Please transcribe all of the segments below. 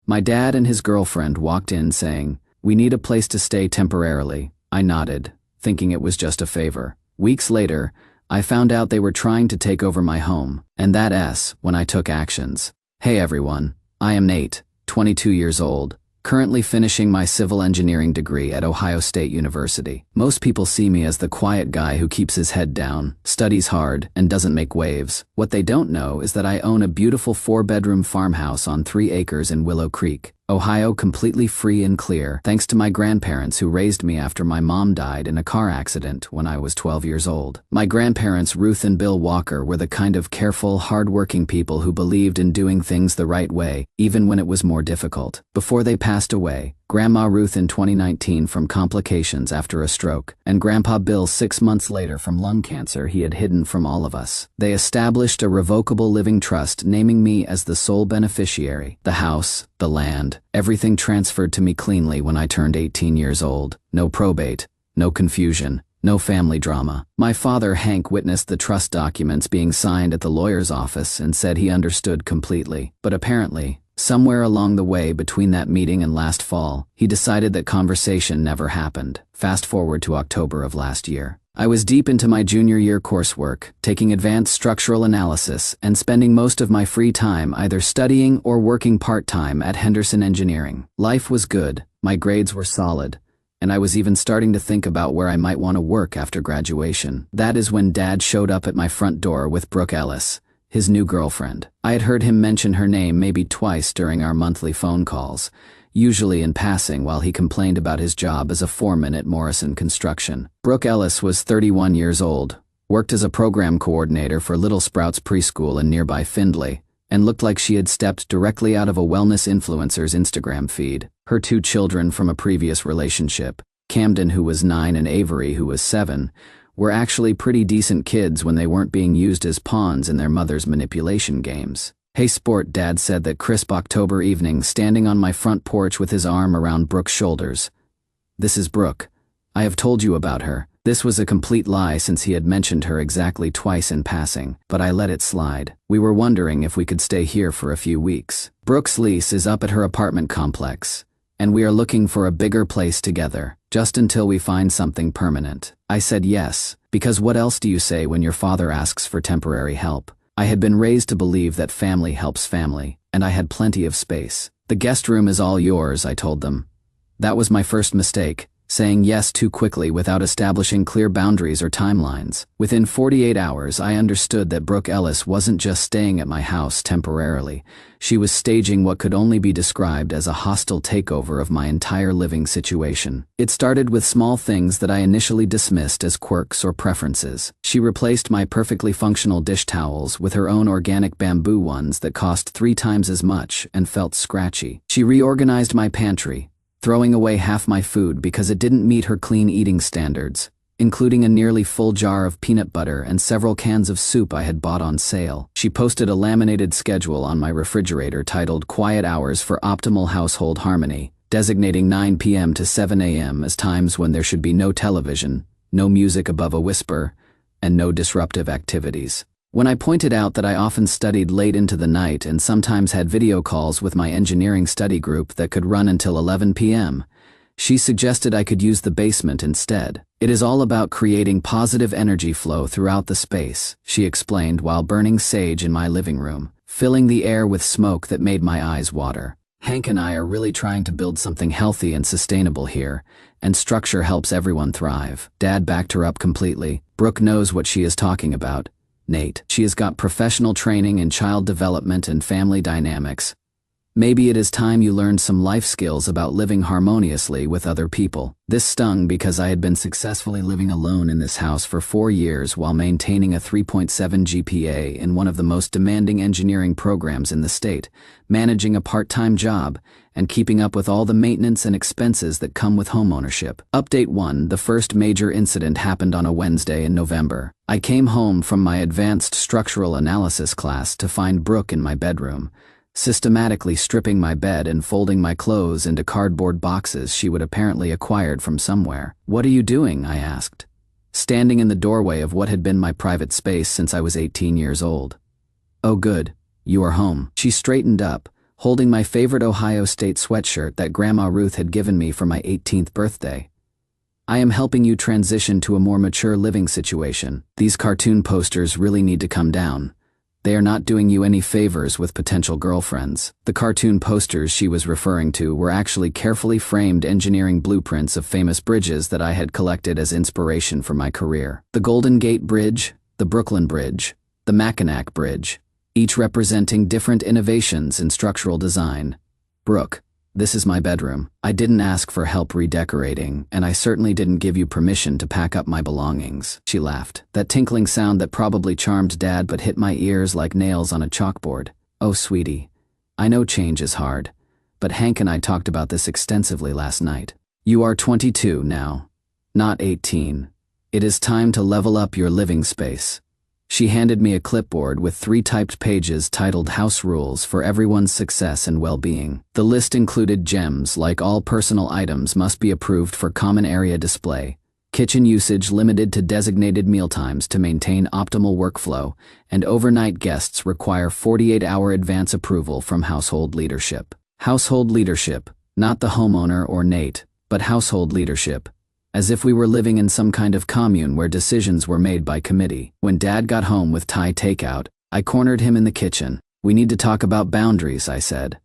My dad and his girlfriend walked in saying, "We need a place to stay temporarily." I nodded, thinking it was just a favor. Weeks later, I found out they were trying to take over my home, and that's when I took actions. Hey everyone, I am Nate, 22 years old, currently finishing my civil engineering degree at Ohio State University. Most people see me as the quiet guy who keeps his head down, studies hard, and doesn't make waves. What they don't know is that I own a beautiful 4-bedroom farmhouse on 3 acres in Willow Creek, Ohio, completely free and clear, thanks to my grandparents who raised me after my mom died in a car accident when I was 12 years old. My grandparents, Ruth and Bill Walker, were the kind of careful, hard-working people who believed in doing things the right way, even when it was more difficult. Before they passed away, Grandma Ruth in 2019 from complications after a stroke, and Grandpa Bill 6 months later from lung cancer he had hidden from all of us. They established a revocable living trust, naming me as the sole beneficiary. The house, the land, everything transferred to me cleanly when I turned 18 years old. No probate, no confusion, no family drama. My father, Hank, witnessed the trust documents being signed at the lawyer's office and said he understood completely. But apparently, somewhere along the way between that meeting and last fall, he decided that conversation never happened. Fast forward to October of last year. I was deep into my junior year coursework, taking advanced structural analysis and spending most of my free time either studying or working part-time at Henderson Engineering. Life was good, my grades were solid, and I was even starting to think about where I might want to work after graduation. That is when Dad showed up at my front door with Brooke Ellis, his new girlfriend. I had heard him mention her name maybe twice during our monthly phone calls, usually in passing while he complained about his job as a foreman at Morrison Construction. Brooke Ellis was 31 years old, worked as a program coordinator for Little Sprouts Preschool in nearby Findlay, and looked like she had stepped directly out of a wellness influencer's Instagram feed. Her 2 children from a previous relationship, Camden, who was 9, and Avery, who was 7, were actually pretty decent kids when they weren't being used as pawns in their mother's manipulation games. "Hey sport," Dad said that crisp October evening, standing on my front porch with his arm around Brooke's shoulders. "This is Brooke. I have told you about her." This was a complete lie since he had mentioned her exactly twice in passing, but I let it slide. "We were wondering if we could stay here for a few weeks. Brooke's lease is up at her apartment complex, and we are looking for a bigger place together, just until we find something permanent." I said yes, because what else do you say when your father asks for temporary help? I had been raised to believe that family helps family, and I had plenty of space. "The guest room is all yours," I told them. That was my first mistake, saying yes too quickly without establishing clear boundaries or timelines. Within 48 hours, I understood that Brooke Ellis wasn't just staying at my house temporarily. She was staging what could only be described as a hostile takeover of my entire living situation. It started with small things that I initially dismissed as quirks or preferences. She replaced my perfectly functional dish towels with her own organic bamboo ones that cost 3 times as much and felt scratchy. She reorganized my pantry, throwing away half my food because it didn't meet her clean eating standards, including a nearly full jar of peanut butter and several cans of soup I had bought on sale. She posted a laminated schedule on my refrigerator titled "Quiet Hours for Optimal Household Harmony," designating 9 p.m. to 7 a.m. as times when there should be no television, no music above a whisper, and no disruptive activities. When I pointed out that I often studied late into the night and sometimes had video calls with my engineering study group that could run until 11 p.m., she suggested I could use the basement instead. "It is all about creating positive energy flow throughout the space," she explained while burning sage in my living room, filling the air with smoke that made my eyes water. "Hank and I are really trying to build something healthy and sustainable here, and structure helps everyone thrive." Dad backed her up completely. "Brooke knows what she is talking about, Nate. She has got professional training in child development and family dynamics. Maybe it is time you learned some life skills about living harmoniously with other people." This stung because I had been successfully living alone in this house for 4 years while maintaining a 3.7 GPA in one of the most demanding engineering programs in the state, managing a part-time job, and keeping up with all the maintenance and expenses that come with homeownership. Update 1: the first major incident happened on a Wednesday in November. I came home from my advanced structural analysis class to find Brooke in my bedroom, systematically stripping my bed and folding my clothes into cardboard boxes she would apparently acquired from somewhere. "What are you doing?" I asked, standing in the doorway of what had been my private space since I was 18 years old. "Oh good, you are home." She straightened up, holding my favorite Ohio State sweatshirt that Grandma Ruth had given me for my 18th birthday. I am helping you transition to a more mature living situation. These cartoon posters really need to come down. They are not doing you any favors with potential girlfriends. The cartoon posters she was referring to were actually carefully framed engineering blueprints of famous bridges that I had collected as inspiration for my career. The Golden Gate Bridge, the Brooklyn Bridge, the Mackinac Bridge, each representing different innovations in structural design. Brooke, this is my bedroom. I didn't ask for help redecorating, and I certainly didn't give you permission to pack up my belongings. She laughed, that tinkling sound that probably charmed Dad but hit my ears like nails on a chalkboard. Oh, sweetie, I know change is hard, but Hank and I talked about this extensively last night. You are 22 now, not 18. It is time to level up your living space. She handed me a clipboard with 3 typed pages titled House Rules for Everyone's Success and Well-Being. The list included gems like all personal items must be approved for common area display, kitchen usage limited to designated mealtimes to maintain optimal workflow, and overnight guests require 48-hour advance approval from household leadership. Household leadership, not the homeowner or Nate, but household leadership. As if we were living in some kind of commune where decisions were made by committee. When Dad got home with Thai takeout, I cornered him in the kitchen. We need to talk about boundaries, I said.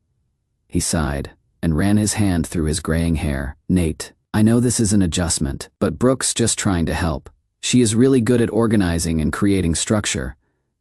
He sighed and ran his hand through his graying hair. Nate, I know this is an adjustment, but Brooke's just trying to help. She is really good at organizing and creating structure.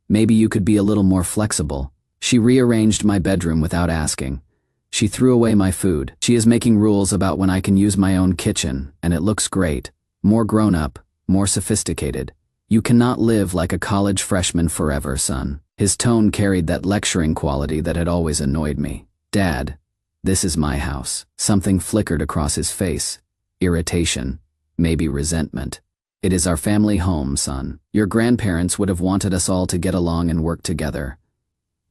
Maybe you could be a little more flexible. She rearranged my bedroom without asking. She threw away my food. She is making rules about when I can use my own kitchen, and it looks great. More grown-up, more sophisticated. You cannot live like a college freshman forever, son. His tone carried that lecturing quality that had always annoyed me. Dad, this is my house. Something flickered across his face. Irritation, maybe resentment. It is our family home, son. Your grandparents would have wanted us all to get along and work together.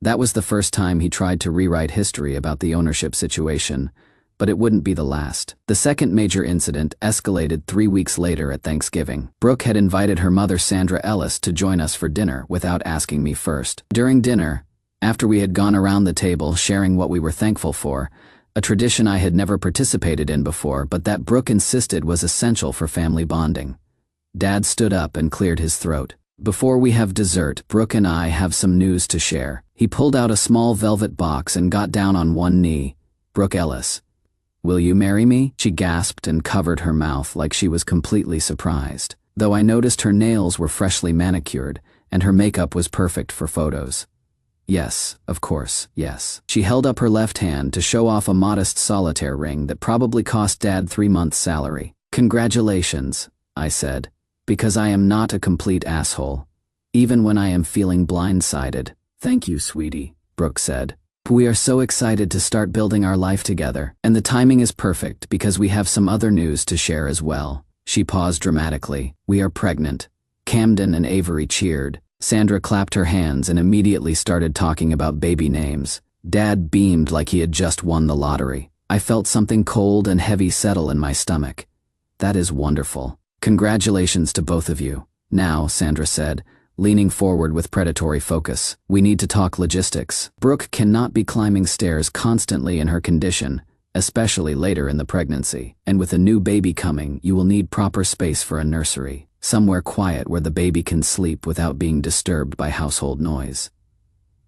That was the first time he tried to rewrite history about the ownership situation, but it wouldn't be the last. The second major incident escalated 3 weeks later at Thanksgiving. Brooke had invited her mother Sandra Ellis to join us for dinner without asking me first. During dinner, after we had gone around the table sharing what we were thankful for, a tradition I had never participated in before but that Brooke insisted was essential for family bonding. Dad stood up and cleared his throat. Before we have dessert, Brooke and I have some news to share. He pulled out a small velvet box and got down on one knee. Brooke Ellis. Will you marry me? She gasped and covered her mouth like she was completely surprised, though I noticed her nails were freshly manicured and her makeup was perfect for photos. Yes, of course, yes. She held up her left hand to show off a modest solitaire ring that probably cost Dad 3 months' salary. Congratulations, I said, because I am not a complete asshole, even when I am feeling blindsided. Thank you, sweetie, Brooke said. We are so excited to start building our life together, and the timing is perfect because we have some other news to share as well. She paused dramatically. We are pregnant. Camden and Avery cheered. Sandra clapped her hands and immediately started talking about baby names. Dad beamed like he had just won the lottery. I felt something cold and heavy settle in my stomach. That is wonderful. Congratulations to both of you. Now, Sandra said, leaning forward with predatory focus, we need to talk logistics. Brooke cannot be climbing stairs constantly in her condition, especially later in the pregnancy. And with a new baby coming, you will need proper space for a nursery, somewhere quiet where the baby can sleep without being disturbed by household noise.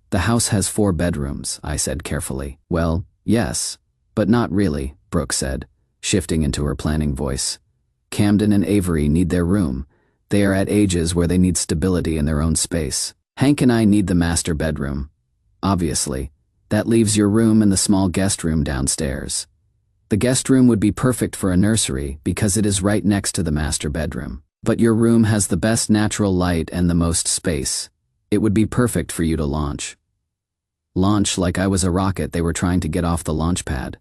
The house has 4 bedrooms, I said carefully. Well, yes, but not really, Brooke said, shifting into her planning voice. Camden and Avery need their room. They are at ages where they need stability in their own space. Hank and I need the master bedroom. Obviously, that leaves your room and the small guest room downstairs. The guest room would be perfect for a nursery because it is right next to the master bedroom. But your room has the best natural light and the most space. It would be perfect for you to launch. Launch like I was a rocket they were trying to get off the launch pad.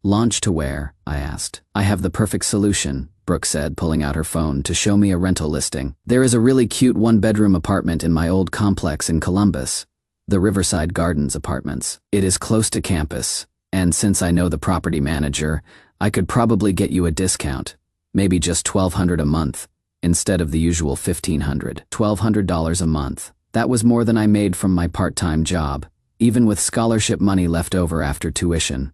Launch to where? I asked. I have the perfect solution, Brooke said, pulling out her phone to show me a rental listing. There is a really cute 1-bedroom apartment in my old complex in Columbus, the Riverside Gardens Apartments. It is close to campus, and since I know the property manager, I could probably get you a discount, maybe just $1,200 a month, instead of the usual $1,500. $1,200 a month. That was more than I made from my part-time job. even with scholarship money left over after tuition.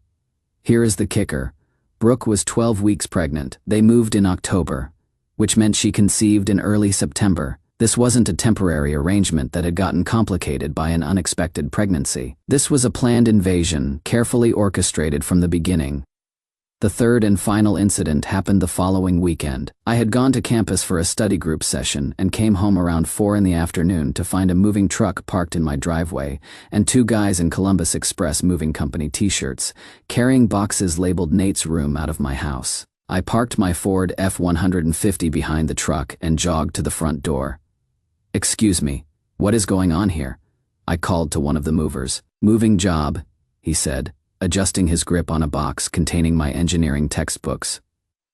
Here is the kicker. Brooke was 12 weeks pregnant. They moved in October, which meant she conceived in early September. This wasn't a temporary arrangement that had gotten complicated by an unexpected pregnancy. This was a planned invasion, carefully orchestrated from the beginning. The third and final incident happened the following weekend. I had gone to campus for a study group session and came home around 4 in the afternoon to find a moving truck parked in my driveway and 2 guys in Columbus Express Moving Company t-shirts, carrying boxes labeled Nate's Room out of my house. I parked my Ford F-150 behind the truck and jogged to the front door. "Excuse me, what is going on here?" I called to one of the movers. "Moving job," he said, adjusting his grip on a box containing my engineering textbooks.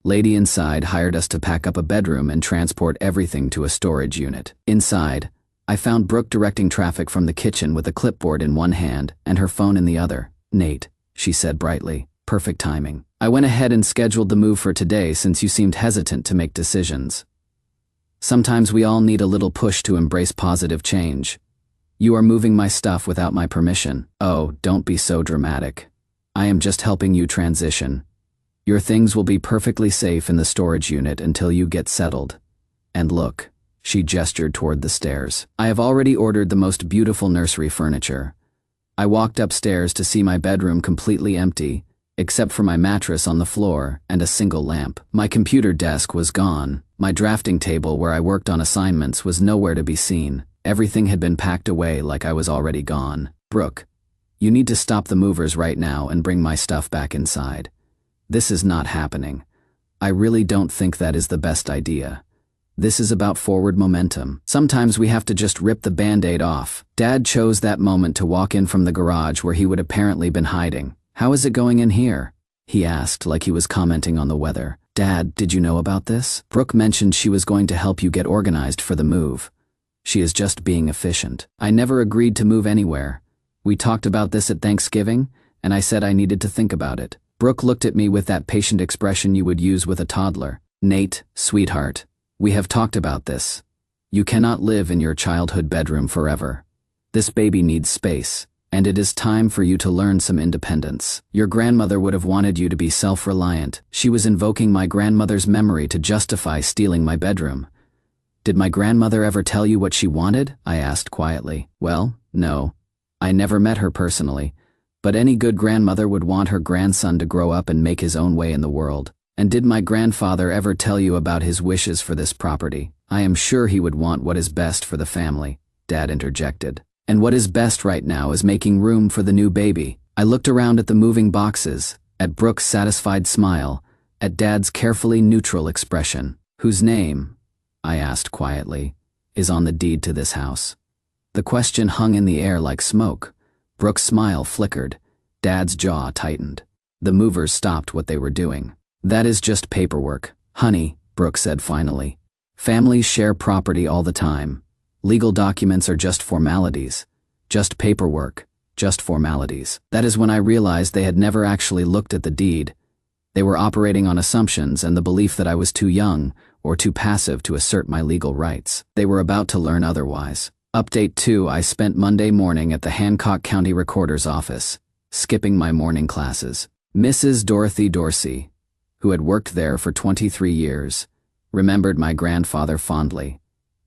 "Lady inside hired us to pack up a bedroom and transport everything to a storage unit." Inside, I found Brooke directing traffic from the kitchen with a clipboard in one hand and her phone in the other. "Nate," she said brightly, "perfect timing. I went ahead and scheduled the move for today since you seemed hesitant to make decisions. Sometimes we all need a little push to embrace positive change. You are moving my stuff without my permission." "Oh, don't be so dramatic. I am just helping you transition. Your things will be perfectly safe in the storage unit until you get settled. And look," she gestured toward the stairs. "I have already ordered the most beautiful nursery furniture." I walked upstairs to see my bedroom completely empty, except for my mattress on the floor and a single lamp. My computer desk was gone. My drafting table where I worked on assignments was nowhere to be seen. Everything had been packed away like I was already gone. "Brooke, you need to stop the movers right now and bring my stuff back inside. This is not happening. I really don't think that is the best idea. This is about forward momentum. Sometimes we have to just rip the Band-Aid off." Dad chose that moment to walk in from the garage where he would apparently been hiding. "How is it going in here?" he asked like he was commenting on the weather. "Dad, did you know about this? Brooke mentioned she was going to help you get organized for the move. She is just being efficient. I never agreed to move anywhere. We talked about this at Thanksgiving, and I said I needed to think about it." Brooke looked at me with that patient expression you would use with a toddler. "Nate, sweetheart, we have talked about this. You cannot live in your childhood bedroom forever. This baby needs space, and it is time for you to learn some independence. Your grandmother would have wanted you to be self-reliant." She was invoking my grandmother's memory to justify stealing my bedroom. "Did my grandmother ever tell you what she wanted?" I asked quietly. "Well, no. I never met her personally, but any good grandmother would want her grandson to grow up and make his own way in the world." "And did my grandfather ever tell you about his wishes for this property?" "I am sure he would want what is best for the family," Dad interjected. "And what is best right now is making room for the new baby." I looked around at the moving boxes, at Brooke's satisfied smile, at Dad's carefully neutral expression. "Whose name," I asked quietly, "is on the deed to this house?" The question hung in the air like smoke. Brooke's smile flickered. Dad's jaw tightened. The movers stopped what they were doing. "That is just paperwork, honey," Brooke said finally. "Families share property all the time. Legal documents are just formalities. Just paperwork, just formalities." That is when I realized they had never actually looked at the deed. They were operating on assumptions and the belief that I was too young or too passive to assert my legal rights. They were about to learn otherwise. Update 2: I spent Monday morning at the Hancock County Recorder's office, skipping my morning classes. Mrs. Dorothy Dorsey, who had worked there for 23 years, remembered my grandfather fondly.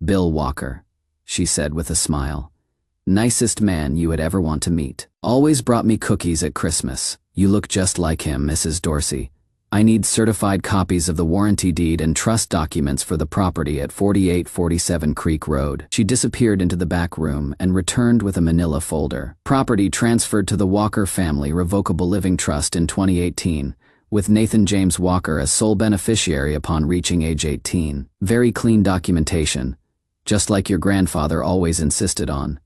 "Bill Walker," she said with a smile. "Nicest man you would ever want to meet. Always brought me cookies at Christmas. You look just like him, Mrs. Dorsey. I need certified copies of the warranty deed and trust documents for the property at 4847 Creek Road." She disappeared into the back room and returned with a manila folder. "Property transferred to the Walker Family Revocable Living Trust in 2018, with Nathan James Walker as sole beneficiary upon reaching age 18. Very clean documentation, just like your grandfather always insisted on."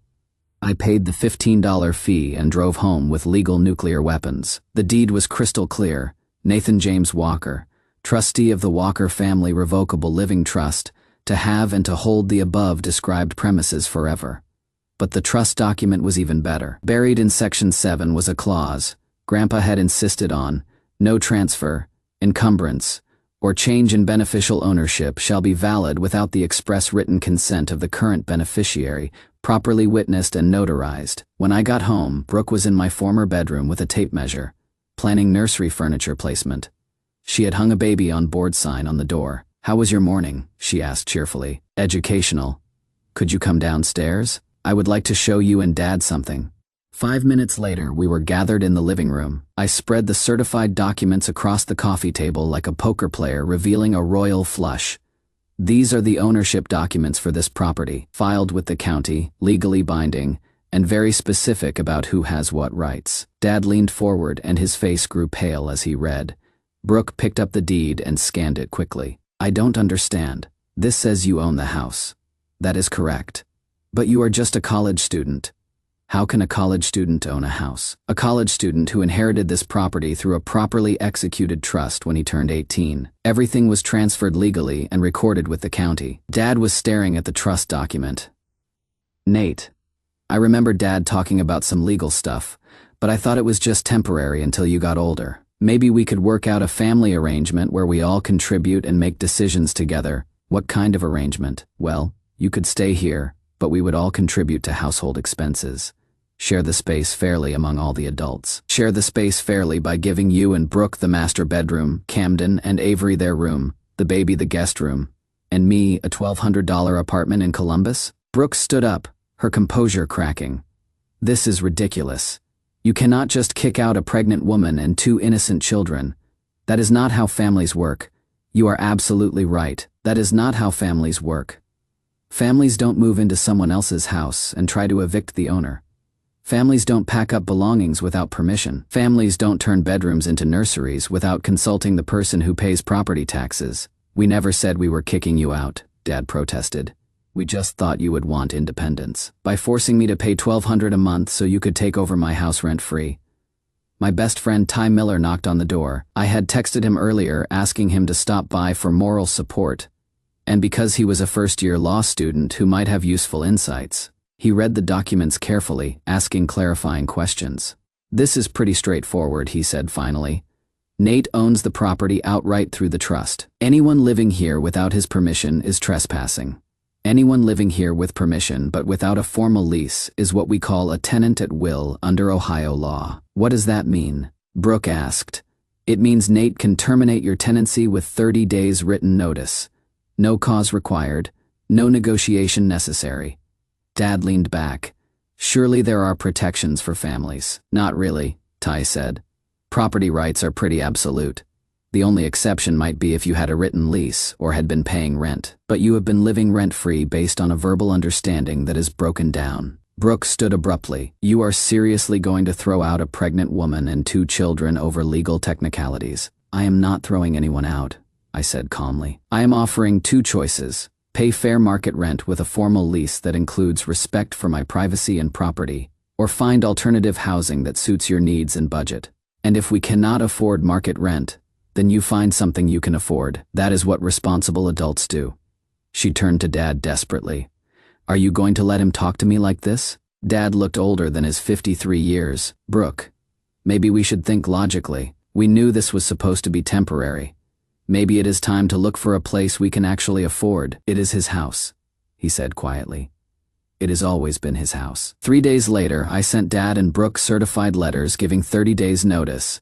I paid the $15 fee and drove home with legal nuclear weapons. The deed was crystal clear. Nathan James Walker, trustee of the Walker Family Revocable Living Trust, to have and to hold the above described premises forever. But the trust document was even better. Buried in Section 7 was a clause Grandpa had insisted on: "No transfer, encumbrance, or change in beneficial ownership shall be valid without the express written consent of the current beneficiary, properly witnessed and notarized. When I got home, Brooke was in my former bedroom with a tape measure, planning nursery furniture placement. She had hung a baby on board sign on the door. "How was your morning?" she asked cheerfully. "Educational. Could you come downstairs? I would like to show you and Dad something." 5 minutes later, we were gathered in the living room. I spread the certified documents across the coffee table like a poker player revealing a royal flush. "These are the ownership documents for this property, filed with the county, legally binding, and very specific about who has what rights." Dad leaned forward and his face grew pale as he read. Brooke picked up the deed and scanned it quickly. "I don't understand. This says you own the house." "That is correct. But you are just a college student." "How can a college student own a house?" "A college student who inherited this property through a properly executed trust when he turned 18. Everything was transferred legally and recorded with the county." Dad was staring at the trust document. "Nate, I remember Dad talking about some legal stuff, but I thought it was just temporary until you got older. Maybe we could work out a family arrangement where we all contribute and make decisions together." "What kind of arrangement?" "Well, you could stay here, but we would all contribute to household expenses. Share the space fairly among all the adults. Share the space fairly by giving you and Brooke the master bedroom, Camden and Avery their room, the baby the guest room, and me a $1,200 apartment in Columbus." Brooke stood up, her composure cracking. "This is ridiculous. You cannot just kick out a pregnant woman and 2 innocent children. That is not how families work." "You are absolutely right. That is not how families work. Families don't move into someone else's house and try to evict the owner. Families don't pack up belongings without permission. Families don't turn bedrooms into nurseries without consulting the person who pays property taxes." "We never said we were kicking you out," Dad protested. "We just thought you would want independence. By forcing me to pay $1,200 a month so you could take over my house rent-free." My best friend Ty Miller knocked on the door. I had texted him earlier asking him to stop by for moral support, and because he was a first-year law student who might have useful insights. He read the documents carefully, asking clarifying questions. "This is pretty straightforward," he said finally. "Nate owns the property outright through the trust. Anyone living here without his permission is trespassing. Anyone living here with permission but without a formal lease is what we call a tenant at will under Ohio law." "What does that mean?" Brooke asked. "It means Nate can terminate your tenancy with 30 days written notice. No cause required, no negotiation necessary." Dad leaned back. "Surely there are protections for families." "Not really," Ty said. "Property rights are pretty absolute. The only exception might be if you had a written lease or had been paying rent. But you have been living rent-free based on a verbal understanding that is broken down." Brooke stood abruptly. "You are seriously going to throw out a pregnant woman and 2 children over legal technicalities?" "I am not throwing anyone out," I said calmly. "I am offering 2 choices. Pay fair market rent with a formal lease that includes respect for my privacy and property, or find alternative housing that suits your needs and budget. And if we cannot afford market rent, then you find something you can afford. That is what responsible adults do." She turned to Dad desperately. "Are you going to let him talk to me like this?" Dad looked older than his 53 years. "Brooke, maybe we should think logically. We knew this was supposed to be temporary. Maybe it is time to look for a place we can actually afford." "It is his house," he said quietly. "It has always been his house." 3 days later, I sent Dad and Brooke certified letters giving 30 days notice.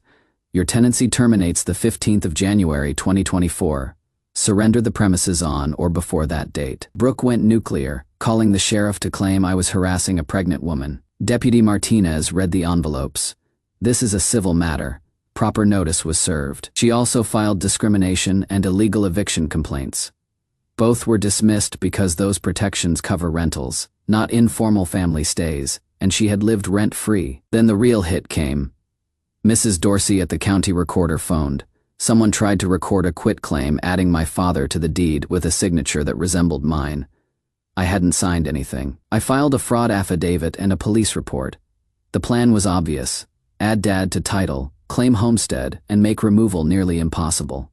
"Your tenancy terminates the 15th of January 2024. Surrender the premises on or before that date." Brooke went nuclear, calling the sheriff to claim I was harassing a pregnant woman. Deputy Martinez read the envelopes. "This is a civil matter. Proper notice was served." She also filed discrimination and illegal eviction complaints. Both were dismissed because those protections cover rentals, not informal family stays, and she had lived rent-free. Then the real hit came. Mrs. Dorsey at the county recorder phoned. Someone tried to record a quitclaim adding my father to the deed with a signature that resembled mine. I hadn't signed anything. I filed a fraud affidavit and a police report. The plan was obvious. Add Dad to title, claim homestead, and make removal nearly impossible.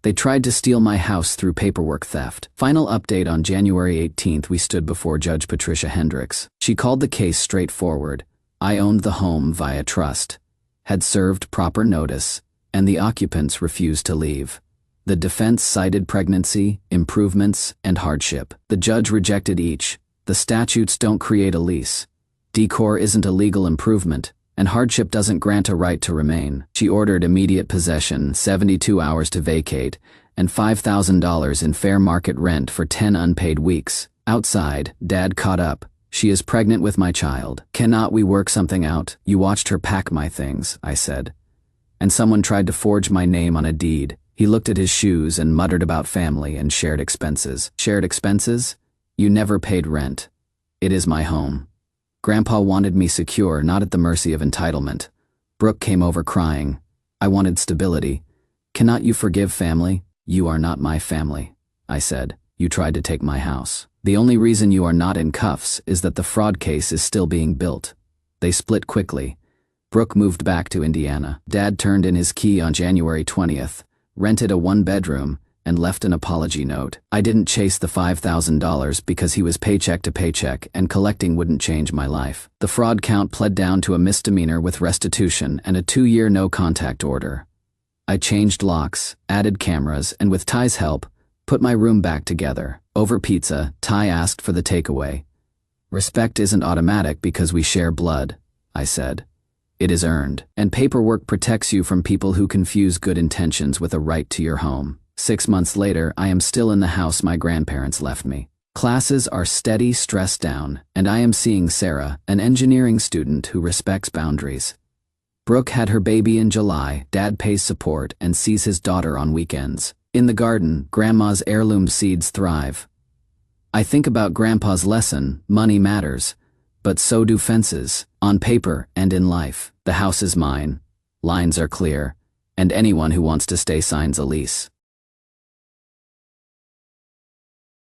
They tried to steal my house through paperwork theft. Final update: on January 18th, we stood before Judge Patricia Hendricks. She called the case straightforward. I owned the home via trust, had served proper notice, and the occupants refused to leave. The defense cited pregnancy, improvements, and hardship. The judge rejected each. The The statutes don't create a lease. Decor isn't a legal improvement, and hardship doesn't grant a right to remain. She ordered immediate possession, 72 hours to vacate, and $5,000 in fair market rent for 10 unpaid weeks. Outside, Dad caught up. She is pregnant with my child. Cannot we work something out? You watched her pack my things, I said. And someone tried to forge my name on a deed. He looked at his shoes and muttered about family and shared expenses. Shared expenses? You never paid rent. It is my home. Grandpa wanted me secure, not at the mercy of entitlement. Brooke came over crying. I wanted stability. Cannot you forgive family? You are not my family, I said. You tried to take my house. The only reason you are not in cuffs is that the fraud case is still being built. They split quickly. Brooke moved back to Indiana. Dad turned in his key on January 20th, rented a one-bedroom, and left an apology note. I didn't chase the $5,000 because he was paycheck to paycheck and collecting wouldn't change my life. The fraud count pled down to a misdemeanor with restitution and a 2-year no-contact order. I changed locks, added cameras, and with Ty's help, put my room back together. Over pizza, Ty asked for the takeaway. Respect isn't automatic because we share blood, I said. It is earned, and paperwork protects you from people who confuse good intentions with a right to your home. 6 months later, I am still in the house my grandparents left me. Classes are steady, stressed down, and I am seeing Sarah, an engineering student who respects boundaries. Brooke had her baby in July. Dad pays support and sees his daughter on weekends. In the garden, Grandma's heirloom seeds thrive. I think about Grandpa's lesson, money matters, but so do fences, on paper and in life. The house is mine, lines are clear, and anyone who wants to stay signs a lease.